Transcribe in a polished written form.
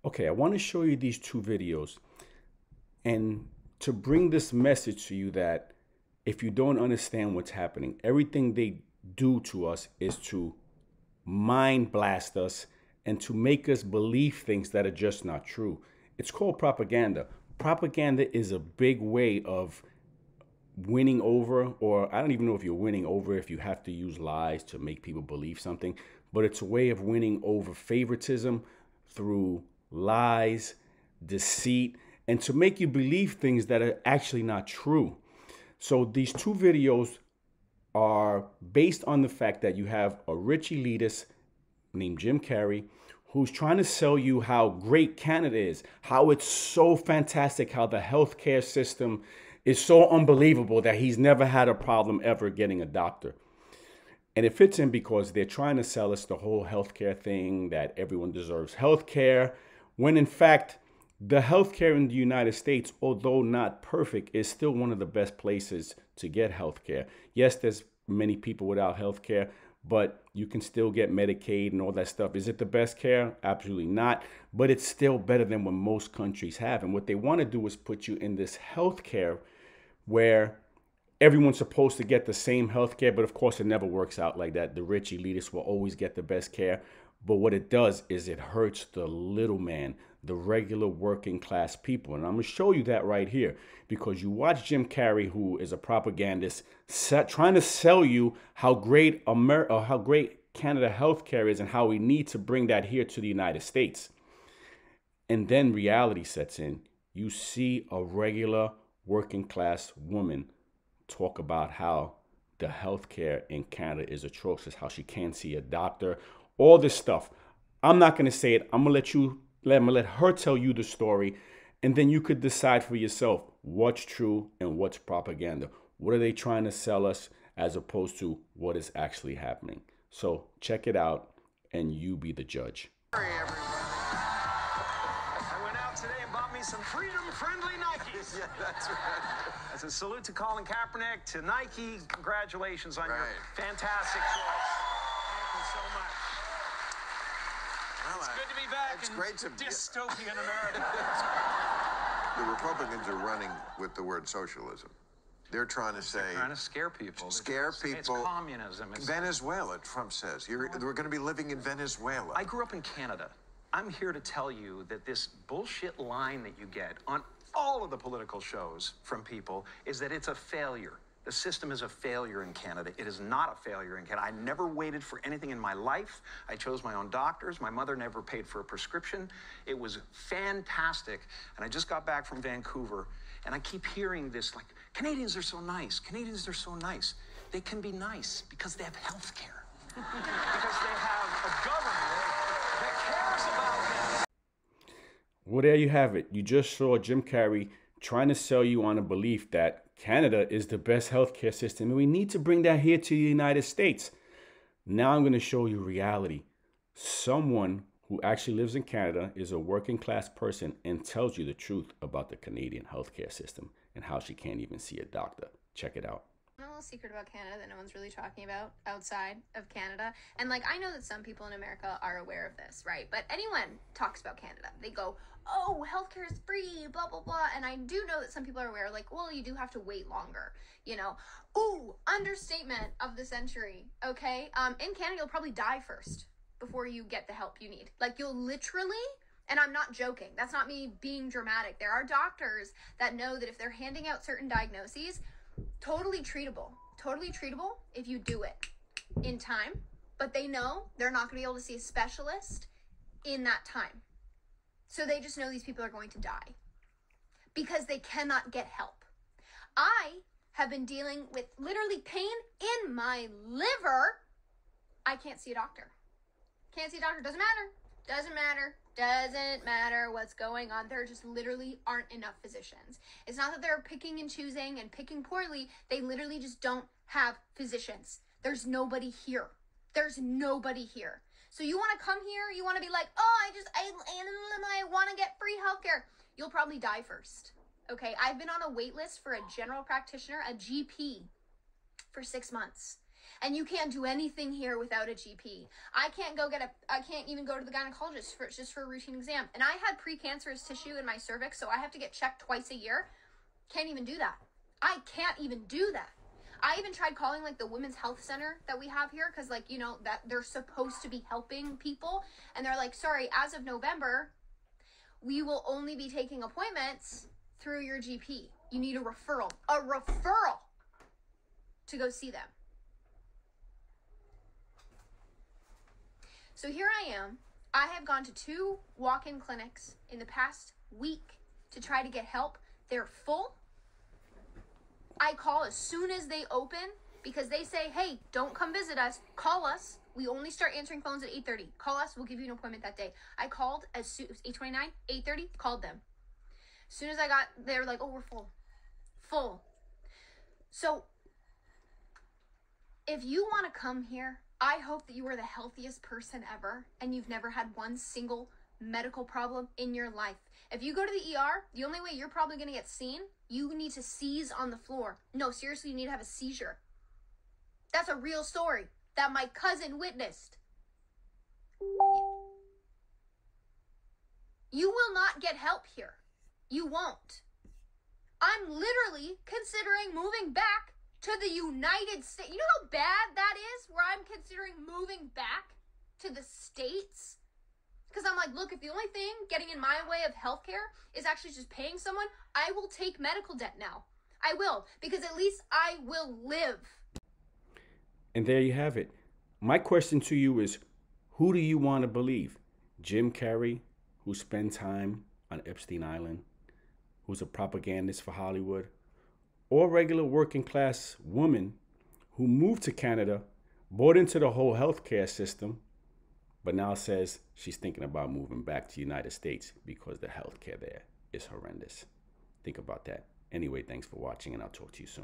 Okay, I want to show you these two videos and to bring this message to you that if you don't understand what's happening, everything they do to us is to mind blast us and to make us believe things that are just not true. It's called propaganda. Propaganda is a big way of winning over, or I don't even know if you're winning over if you have to use lies to make people believe something, but it's a way of winning over favoritism through lies, deceit, and to make you believe things that are actually not true. So these two videos are based on the fact that you have a rich elitist named Jim Carey who's trying to sell you how great Canada is, how it's so fantastic, how the healthcare system is so unbelievable that he's never had a problem ever getting a doctor. And it fits in because they're trying to sell us the whole healthcare thing, that everyone deserves healthcare, when in fact, the healthcare in the United States, although not perfect, is still one of the best places to get healthcare. Yes, there's many people without healthcare, but you can still get Medicaid and all that stuff. Is it the best care? Absolutely not. But it's still better than what most countries have. And what they want to do is put you in this healthcare where everyone's supposed to get the same health care, but of course it never works out like that. The rich elitists will always get the best care, but what it does is it hurts the little man, the regular working class people. And I'm going to show you that right here because you watch Jim Carey, who is a propagandist, trying to sell you how great how great Canada healthcare is and how we need to bring that here to the United States. And then reality sets in. You see a regular working class woman talk about how the healthcare in Canada is atrocious, how she can't see a doctor, all this stuff. I'm not going to say it. I'm going to let her tell you the story, and then you could decide for yourself what's true and what's propaganda. What are they trying to sell us as opposed to what is actually happening? So check it out and you be the judge. Hey, everyone. I went out today and bought me some freedom-friendly Nikes. Yeah, that's right. As a salute to Colin Kaepernick, to Nike, congratulations on your fantastic choice. Thank you so much. Well, It's good to be back it's in great to dystopian America. The Republicans are running with the word socialism. They're trying to say... They're trying to scare people. Scare people. It's communism. It's Venezuela, Trump says. We're going to be living in Venezuela. I grew up in Canada. I'm here to tell you that this bullshit line that you get on all of the political shows from people is that it's a failure. The system is a failure in Canada. It is not a failure in Canada. I never waited for anything in my life. I chose my own doctors. My mother never paid for a prescription. It was fantastic. And I just got back from Vancouver, and I keep hearing this, like, Canadians are so nice. Canadians are so nice. They can be nice because they have health care. Because they have a government that cares about them. Well, there you have it. You just saw Jim Carey trying to sell you on a belief that Canada is the best healthcare system, and we need to bring that here to the United States. Now I'm going to show you reality. Someone who actually lives in Canada is a working class person and tells you the truth about the Canadian healthcare system and how she can't even see a doctor. Check it out. A little secret about Canada that no one's really talking about outside of Canada. And like, I know that some people in America are aware of this, right? But anyone talks about Canada, they go, oh, healthcare is free, blah, blah, blah. And I do know that some people are aware, like, well, you do have to wait longer, you know? Ooh, understatement of the century, okay? In Canada, you'll probably die first before you get the help you need. Like, you'll literally, and I'm not joking, that's not me being dramatic. There are doctors that know that if they're handing out certain diagnoses, totally treatable if you do it in time, but they know they're not going to be able to see a specialist in that time. So they just know these people are going to die because they cannot get help. I have been dealing with literally pain in my liver. I can't see a doctor. Can't see a doctor. Doesn't matter. Doesn't matter. Doesn't matter what's going on. There just literally aren't enough physicians. It's not that they're picking and choosing and picking poorly. They literally just don't have physicians. There's nobody here. There's nobody here. So you want to come here, you want to be like, oh, I want to get free healthcare. You'll probably die first. Okay, I've been on a wait list for a general practitioner, a GP, for 6 months. And you can't do anything here without a GP. I can't even go to the gynecologist just for a routine exam. And I had precancerous tissue in my cervix, so I have to get checked twice a year. Can't even do that. I can't even do that. I even tried calling like the women's health center that we have here, because like, you know, that they're supposed to be helping people. And they're like, sorry, as of November, we will only be taking appointments through your GP. You need a referral to go see them. So here I am. I have gone to 2 walk-in clinics in the past week to try to get help. They're full. I call as soon as they open because they say, hey, don't come visit us. Call us. We only start answering phones at 8:30. Call us. We'll give you an appointment that day. I called as soon as 8:29, 8:30, called them. As soon as I got, they were like, oh, we're full. Full. So if you want to come here, I hope that you are the healthiest person ever and you've never had one single medical problem in your life. If you go to the ER, the only way you're probably going to get seen, you need to seize on the floor. No, seriously, you need to have a seizure. That's a real story that my cousin witnessed. You will not get help here. You won't. I'm literally considering moving back to the United States. You know how bad that is, where I'm considering moving back to the States? Because I'm like, look, if the only thing getting in my way of healthcare is actually just paying someone, I will take medical debt now. I will, because at least I will live. And there you have it. My question to you is, who do you want to believe? Jim Carey, who spent time on Epstein Island, who's a propagandist for Hollywood, or regular working class woman who moved to Canada, bought into the whole healthcare system, but now says she's thinking about moving back to the United States because the healthcare there is horrendous. Think about that. Anyway, thanks for watching, and I'll talk to you soon.